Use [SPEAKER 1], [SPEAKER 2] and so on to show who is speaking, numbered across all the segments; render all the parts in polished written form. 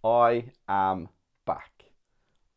[SPEAKER 1] I am back.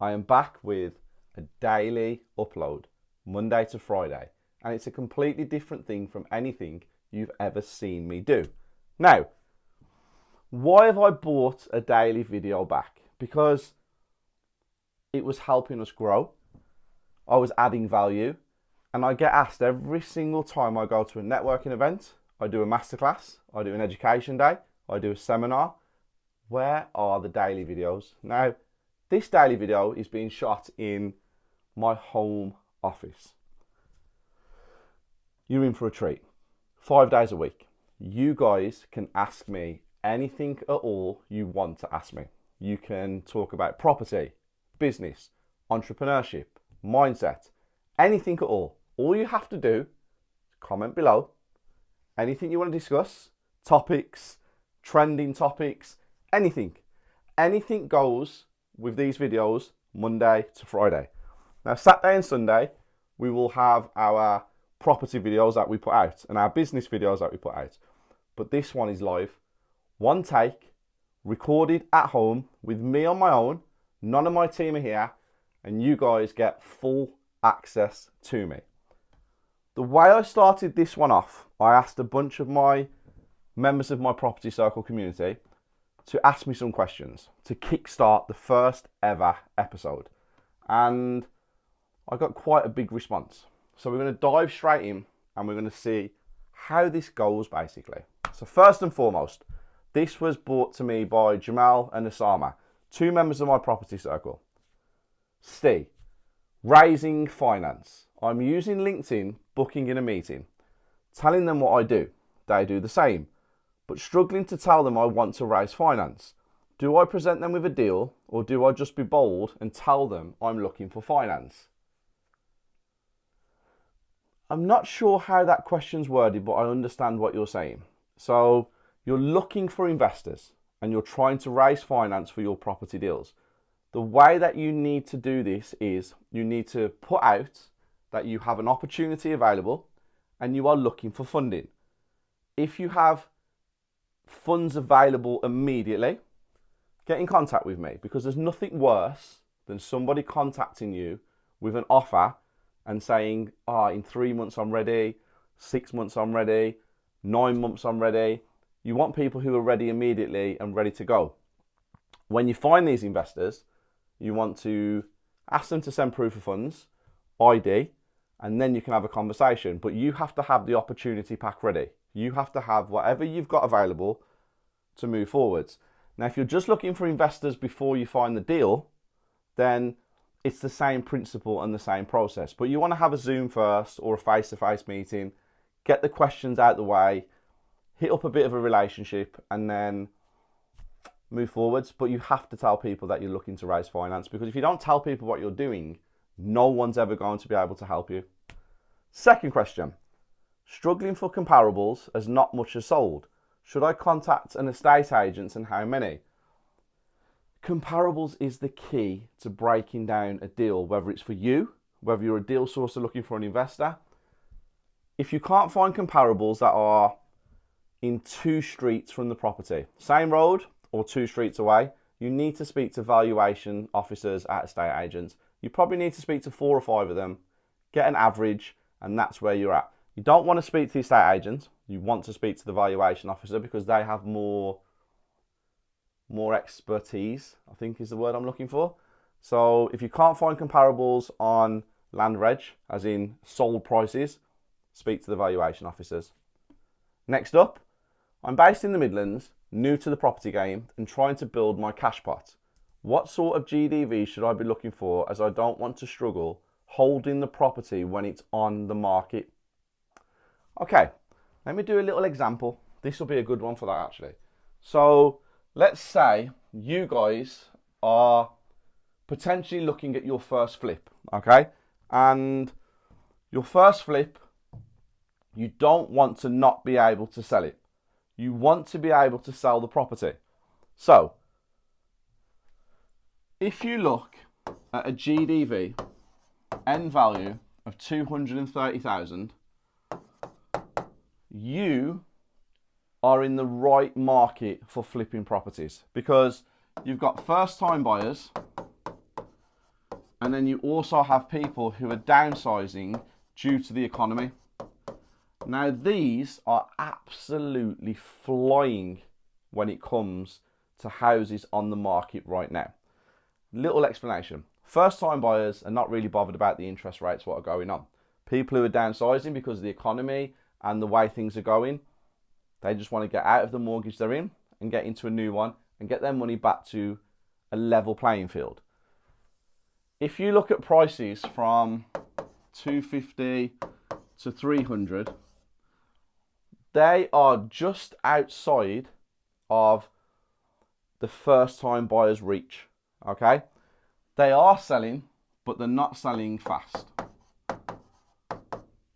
[SPEAKER 1] I am back with a daily upload, Monday to Friday, and it's a completely different thing from anything you've ever seen me do. Now, why have I brought a daily video back? Because it was helping us grow. I was adding value, and I get asked every single time I go to a networking event, I do a masterclass, I do an education day, I do a seminar. Where are the daily videos? Now, this daily video is being shot in my home office. You're in for a treat. 5 days a week. You guys can ask me anything at all you want to ask me. You can talk about property, business, entrepreneurship, mindset, anything at all. All you have to do is comment below. Anything you want to discuss, topics, trending topics, anything goes with these videos Monday to Friday. Now, Saturday and Sunday, we will have our property videos that we put out and our business videos that we put out. But this one is live, one take, recorded at home with me on my own. None of my team are here, and you guys get full access to me. The way I started this one off, I asked a bunch of my members of my Property Circle community to ask me some questions to kickstart the first ever episode. And I got quite a big response. So we're going to dive straight in and we're going to see how this goes basically. So first and foremost, this was brought to me by Jamal and Osama, two members of my Property Circle. Steve, raising finance. I'm using LinkedIn, booking in a meeting, telling them what I do. They do the same, but struggling to tell them I want to raise finance. Do I present them with a deal, or do I just be bold and tell them I'm looking for finance? I'm not sure how that question's worded, but I understand what you're saying. So you're looking for investors and you're trying to raise finance for your property deals. The way that you need to do this is you need to put out that you have an opportunity available and you are looking for funding. If you have funds available immediately, get in contact with me, because there's nothing worse than somebody contacting you with an offer and saying, in 3 months I'm ready, 6 months I'm ready, 9 months I'm ready. You want people who are ready immediately and ready to go. When you find these investors, you want to ask them to send proof of funds, ID, and then you can have a conversation. But you have to have the opportunity pack ready. You have to have whatever you've got available to move forwards. Now, if you're just looking for investors before you find the deal, then it's the same principle and the same process. But you want to have a Zoom first or a face-to-face meeting, get the questions out the way, hit up a bit of a relationship, and then move forwards. But you have to tell people that you're looking to raise finance, because if you don't tell people what you're doing, no one's ever going to be able to help you. Second question, struggling for comparables as not much is sold. Should I contact an estate agent and how many? Comparables is the key to breaking down a deal, whether it's for you, whether you're a deal sourcer looking for an investor. If you can't find comparables that are in 2 streets from the property, same road or 2 streets away, you need to speak to valuation officers at estate agents. You probably need to speak to 4 or 5 of them, get an average, and that's where you're at. You don't want to speak to the estate agent. You want to speak to the valuation officer because they have more expertise, I think is the word I'm looking for. So if you can't find comparables on land reg, as in sold prices, speak to the valuation officers. Next up, I'm based in the Midlands, new to the property game and trying to build my cash pot. What sort of GDV should I be looking for, as I don't want to struggle holding the property when it's on the market? Okay, let me do a little example. This will be a good one for that actually. So let's say you guys are potentially looking at your first flip, okay? And your first flip, you don't want to not be able to sell it. You want to be able to sell the property. So if you look at a GDV, end value of 230,000, you are in the right market for flipping properties, because you've got first time buyers and then you also have people who are downsizing due to the economy. Now these are absolutely flying when it comes to houses on the market right now. Little explanation. First time buyers are not really bothered about the interest rates, what are going on. People who are downsizing because of the economy and the way things are going, they just want to get out of the mortgage they're in and get into a new one and get their money back to a level playing field. If you look at prices from 250 to 300, they are just outside of the first time buyer's reach, okay? They are selling, but they're not selling fast.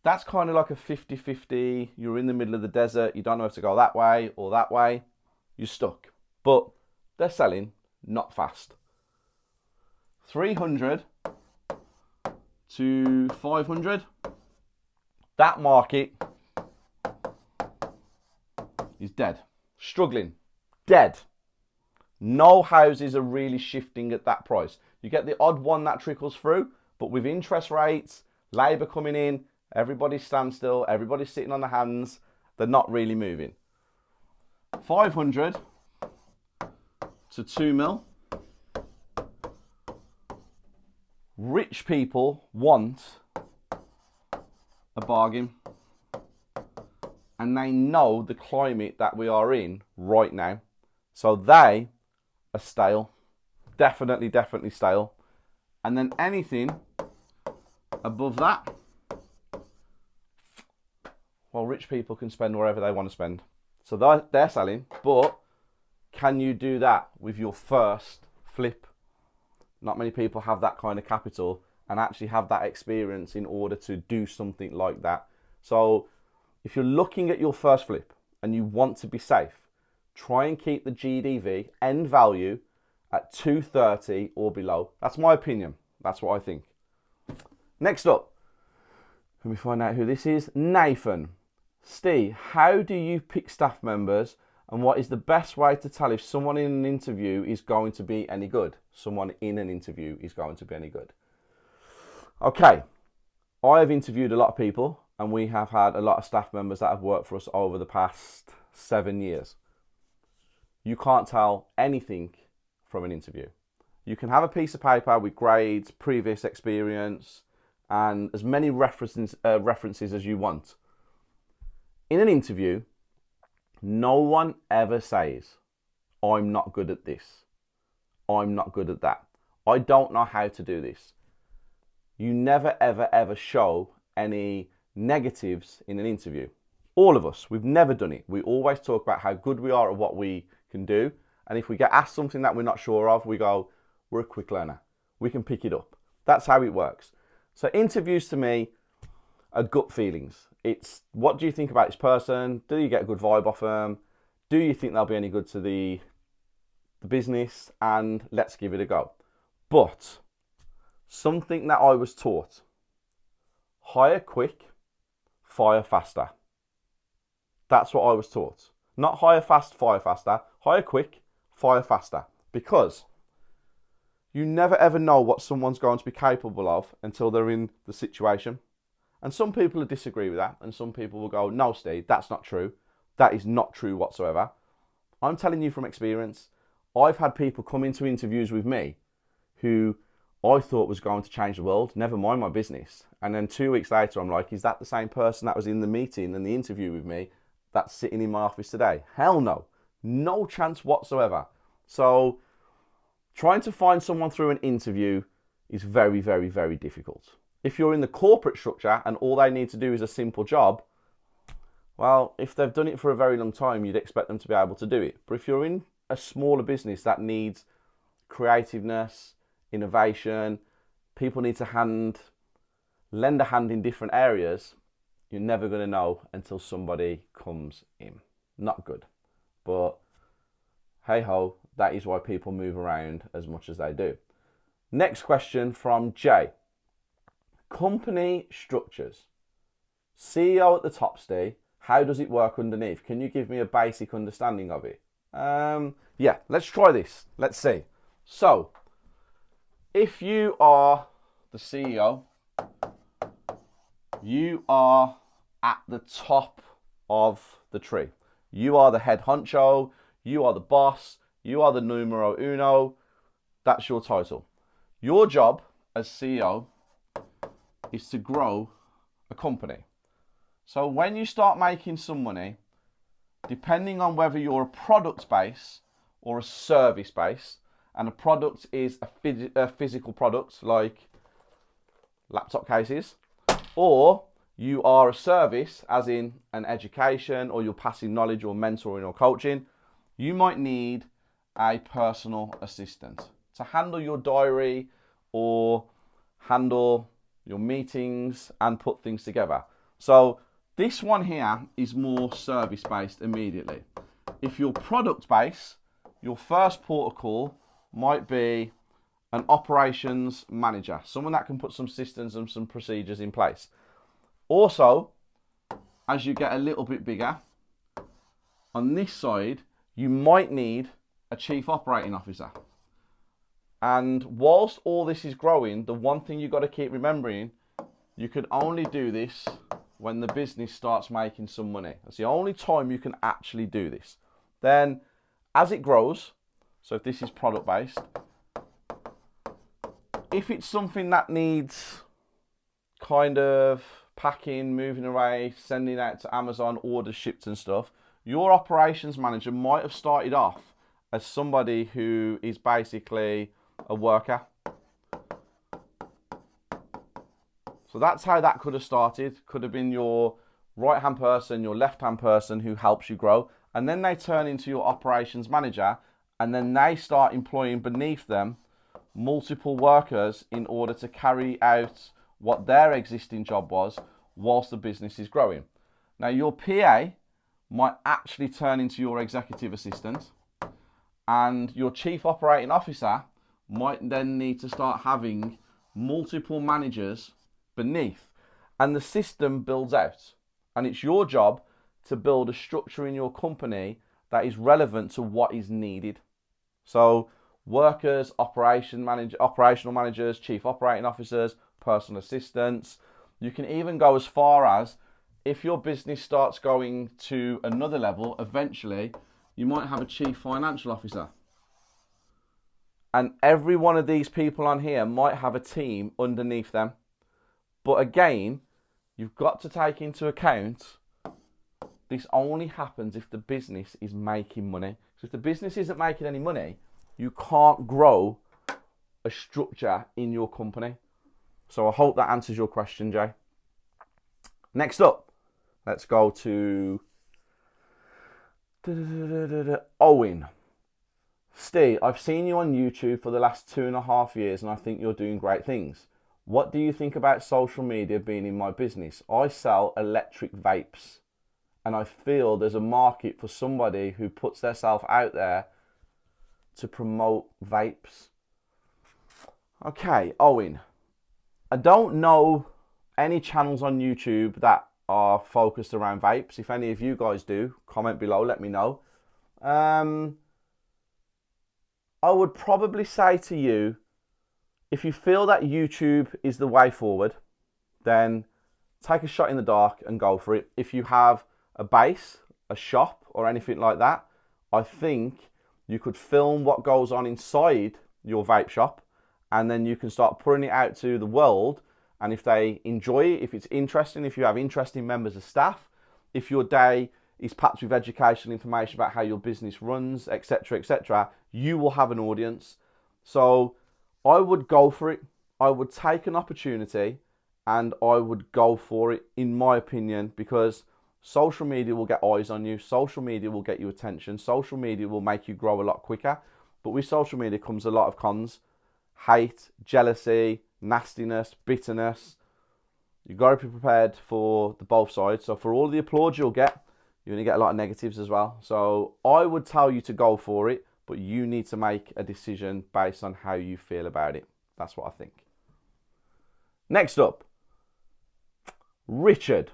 [SPEAKER 1] That's kind of like a 50-50. You're in the middle of the desert. You don't know if to go that way or that way. You're stuck. But they're selling, not fast. 300 to 500. That market is dead. Struggling. Dead. No houses are really shifting at that price. You get the odd one that trickles through, but with interest rates, labour coming in, everybody's standstill, everybody's sitting on their hands, they're not really moving. 500 to 2 mil. Rich people want a bargain, and they know the climate that we are in right now. So they are stale. Definitely stale. And then anything above that, well, rich people can spend wherever they want to spend. So they're selling, but can you do that with your first flip? Not many people have that kind of capital and actually have that experience in order to do something like that. So if you're looking at your first flip and you want to be safe, try and keep the GDV end value at 230 or below. That's my opinion. That's what I think. Next up, let me find out who this is. Nathan. Steve, how do you pick staff members, and what is the best way to tell if someone in an interview is going to be any good? Someone in an interview is going to be any good. Okay, I have interviewed a lot of people, and we have had a lot of staff members that have worked for us over the past 7 years. You can't tell anything from an interview. You can have a piece of paper with grades, previous experience, and as many references as you want. In an interview, no one ever says, I'm not good at this. I'm not good at that. I don't know how to do this. You never, ever show any negatives in an interview. All of us, we've never done it. We always talk about how good we are at what we can do. And if we get asked something that we're not sure of, we go, we're a quick learner. We can pick it up. That's how it works. So interviews to me are gut feelings. It's, what do you think about this person? Do you get a good vibe off them? Do you think they'll be any good to the business? And let's give it a go. But something that I was taught, hire quick, fire faster. That's what I was taught. Not hire fast, fire faster. Hire quick, fire faster. Because you never ever know what someone's going to be capable of until they're in the situation. And some people will disagree with that, and some people will go, no, Steve, that's not true. That is not true whatsoever. I'm telling you from experience. I've had people come into interviews with me who I thought was going to change the world, never mind my business. And then 2 weeks later, I'm like, is that the same person that was in the meeting and the interview with me that's sitting in my office today? Hell no. No chance whatsoever. So trying to find someone through an interview is very, very difficult. If you're in the corporate structure and all they need to do is a simple job, well, if they've done it for a very long time, you'd expect them to be able to do it. But if you're in a smaller business that needs creativeness, innovation, people need to lend a hand in different areas, you're never going to know until somebody comes in. Not good. But hey ho, that is why people move around as much as they do. Next question from Jay. Company structures. CEO at the top, Steve. How does it work underneath? Can you give me a basic understanding of it? Yeah, let's try this. Let's see. So, if you are the CEO, you are at the top of the tree. You are the head honcho, you are the boss, you are the numero uno. That's your title. Your job as CEO is to grow a company. So when you start making some money, depending on whether you're a product base or a service base, and a product is a physical product like laptop cases, or you are a service as in an education, or you're passing knowledge or mentoring or coaching, you might need a personal assistant to handle your diary or handle your meetings and put things together. So this one here is more service based immediately. If you're product based, your first port of call might be an operations manager, someone that can put some systems and some procedures in place. Also, as you get a little bit bigger, on this side, you might need a chief operating officer. And whilst all this is growing, the one thing you've got to keep remembering, you can only do this when the business starts making some money. That's the only time you can actually do this. Then, as it grows, so if this is product based, if it's something that needs kind of packing, moving away, sending out to Amazon, orders shipped and stuff, your operations manager might have started off as somebody who is basically a worker. So that's how that could have started. Could have been your right hand person, your left hand person who helps you grow. And then they turn into your operations manager, and then they start employing beneath them multiple workers in order to carry out what their existing job was whilst the business is growing. Now your PA might actually turn into your executive assistant, and your chief operating officer might then need to start having multiple managers beneath, and the system builds out. And it's your job to build a structure in your company that is relevant to what is needed. So workers, operational managers, chief operating officers, personal assistants. You can even go as far as, if your business starts going to another level, eventually you might have a chief financial officer. And every one of these people on here might have a team underneath them. But again, you've got to take into account, this only happens if the business is making money. So if the business isn't making any money, you can't grow a structure in your company. So I hope that answers your question, Jay. Next up, let's go to Owen. Steve, I've seen you on YouTube for the last 2.5 years and I think you're doing great things. What do you think about social media being in my business? I sell electric vapes and I feel there's a market for somebody who puts themselves out there to promote vapes. Okay, Owen, I don't know any channels on YouTube that are focused around vapes. If any of you guys do, comment below, let me know. I would probably say to you, if you feel that YouTube is the way forward, then take a shot in the dark and go for it. If you have a base, a shop, or anything like that, I think you could film what goes on inside your vape shop, and then you can start putting it out to the world. And if they enjoy it, if it's interesting, if you have interesting members of staff, if your day is packed with educational information about how your business runs, etc., etc., you will have an audience. So I would go for it. I would take an opportunity and I would go for it, in my opinion, because social media will get eyes on you. Social media will get you attention. Social media will make you grow a lot quicker. But with social media comes a lot of cons: hate, jealousy, nastiness, bitterness. You've got to be prepared for the both sides. So for all the applause you'll get, you're going to get a lot of negatives as well. So I would tell you to go for it, but you need to make a decision based on how you feel about it. That's what I think. Next up, Richard.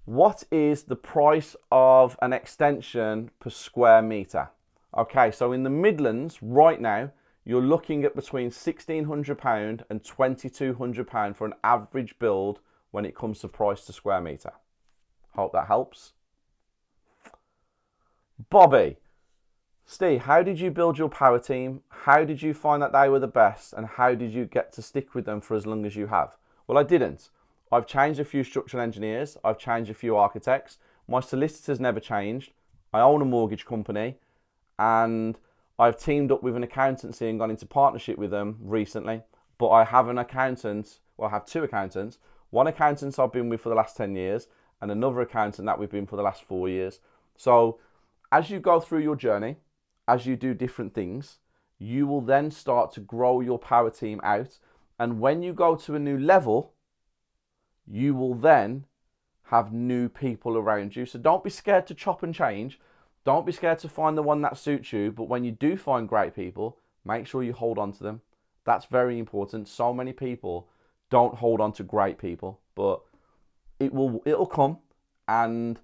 [SPEAKER 1] What is the price of an extension per square metre? Okay, so in the Midlands right now, you're looking at between £1,600 and £2,200 for an average build when it comes to price to square metre. Hope that helps. Bobby, Steve, how did you build your power team? How did you find that they were the best? And how did you get to stick with them for as long as you have? Well, I didn't. I've changed a few structural engineers. I've changed a few architects. My solicitors never changed. I own a mortgage company and I've teamed up with an accountancy and gone into partnership with them recently. But I have an accountant, well, I have two accountants. One accountant I've been with for the last 10 years and another accountant that we've been for the last 4 years. So as you go through your journey, as you do different things, you will then start to grow your power team out. And when you go to a new level, you will then have new people around you. So don't be scared to chop and change. Don't be scared to find the one that suits you. But when you do find great people, make sure you hold on to them. That's very important. So many people don't hold on to great people, but it'll come and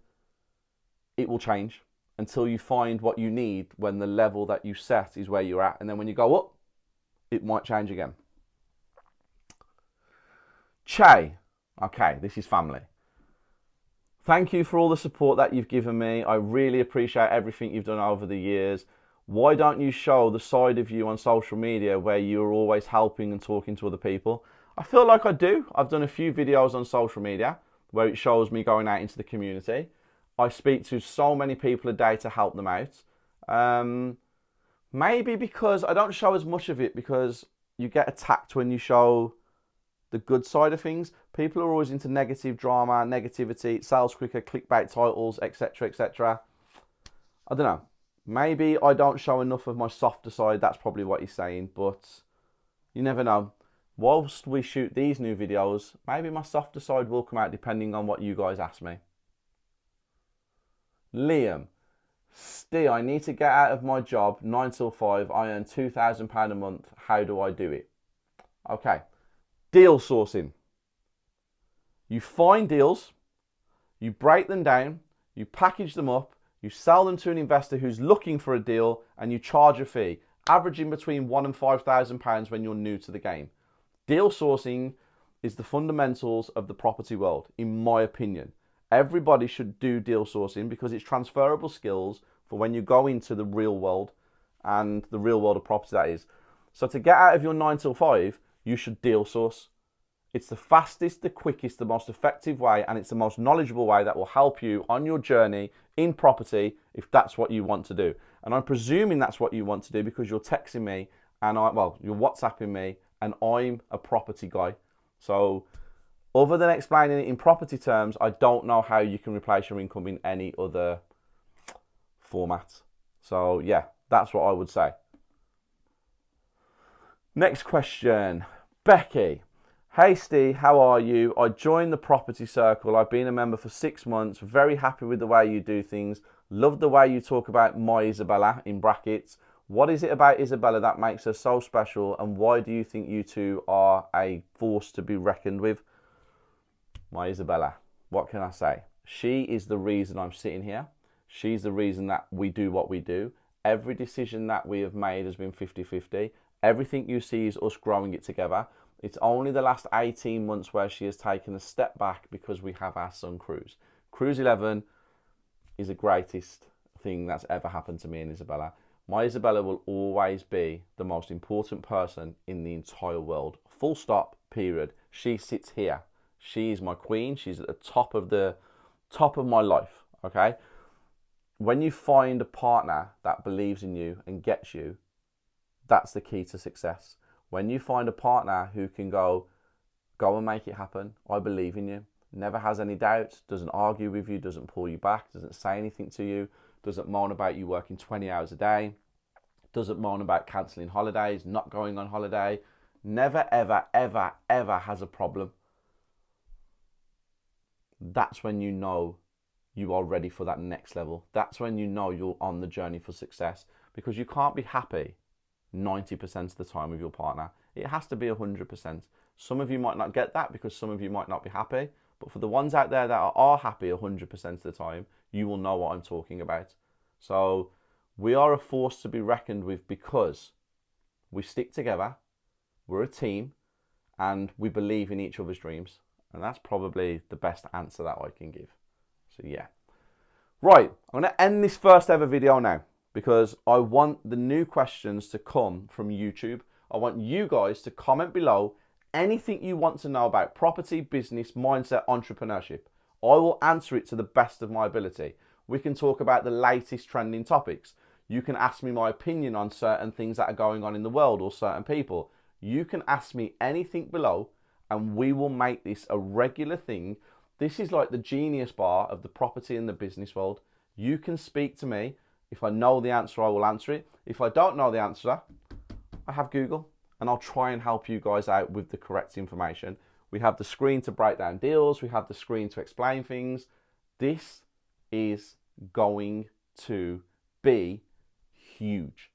[SPEAKER 1] it will change until you find what you need when the level that you set is where you're at. And then when you go up, it might change again. Che, okay, this is family. Thank you for all the support that you've given me. I really appreciate everything you've done over the years. Why don't you show the side of you on social media where you're always helping and talking to other people? I feel like I do. I've done a few videos on social media where it shows me going out into the community. I speak to so many people a day to help them out. Maybe because I don't show as much of it because you get attacked when you show the good side of things. People are always into negative drama, negativity, it sells quicker, clickbait titles, etc., etc. I don't know. Maybe I don't show enough of my softer side. That's probably what he's saying, but you never know. Whilst we shoot these new videos, maybe my softer side will come out depending on what you guys ask me. Liam, Steve, I need to get out of my job 9 till 5. I earn £2,000 a month. How do I do it? Okay. Deal sourcing. You find deals, you break them down, you package them up, you sell them to an investor who's looking for a deal, and you charge a fee, averaging between £1,000 and £5,000 when you're new to the game. Deal sourcing is the fundamentals of the property world, in my opinion. Everybody should do deal sourcing because it's transferable skills for when you go into the real world and the real world of property, that is. So to get out of your 9 till 5, you should deal source. It's the fastest, the quickest, the most effective way, and it's the most knowledgeable way that will help you on your journey in property if that's what you want to do. And I'm presuming that's what you want to do because you're texting me and you're WhatsApping me and I'm a property guy. So other than explaining it in property terms, I don't know how you can replace your income in any other format. So yeah, that's what I would say. Next question. Becky. Hey Steve, how are you? I joined the property circle. I've been a member for 6 months. Very happy with the way you do things. Love the way you talk about my Isabella, in brackets. What is it about Isabella that makes her so special, and why do you think you two are a force to be reckoned with? My Isabella, what can I say? She is the reason I'm sitting here. She's the reason that we do what we do. Every decision that we have made has been 50-50. Everything you see is us growing it together. It's only the last 18 months where she has taken a step back because we have our son Cruz. Cruz 11 is the greatest thing that's ever happened to me and Isabella. My Isabella will always be the most important person in the entire world. Full stop, period. She sits here. She is my queen. She's at the top of my life, okay? When you find a partner that believes in you and gets you, that's the key to success. When you find a partner who can go and make it happen, I believe in you, never has any doubts, doesn't argue with you, doesn't pull you back, doesn't say anything to you, doesn't moan about you working 20 hours a day, doesn't moan about cancelling holidays, not going on holiday, never, ever, ever, ever has a problem. That's when you know you are ready for that next level. That's when you know you're on the journey for success, because you can't be happy 90% of the time with your partner. It has to be 100%. Some of you might not get that because some of you might not be happy, But for the ones out there that are happy 100% of the time, you will know what I'm talking about. So we are a force to be reckoned with because we stick together, we're a team, and we believe in each other's dreams. And that's probably the best answer that I can give. So yeah. Right, I'm going to end this first ever video now because I want the new questions to come from YouTube. I want you guys to comment below anything you want to know about property, business, mindset, entrepreneurship. I will answer it to the best of my ability. We can talk about the latest trending topics. You can ask me my opinion on certain things that are going on in the world or certain people. You can ask me anything below and we will make this a regular thing. This is like the genius bar of the property and the business world. You can speak to me. If I know the answer, I will answer it. If I don't know the answer, I have Google and I'll try and help you guys out with the correct information. We have the screen to break down deals. We have the screen to explain things. This is going to be huge.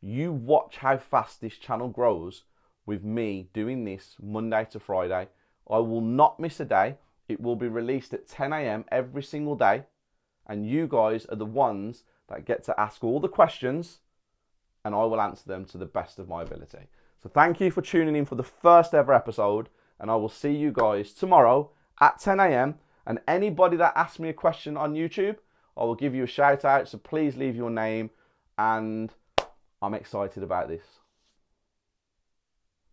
[SPEAKER 1] You watch how fast this channel grows with me doing this Monday to Friday. I will not miss a day. It will be released at 10 a.m. every single day. And you guys are the ones that get to ask all the questions and I will answer them to the best of my ability. So thank you for tuning in for the first ever episode. And I will see you guys tomorrow at 10 a.m. And anybody that asks me a question on YouTube, I will give you a shout out. So please leave your name. And I'm excited about this.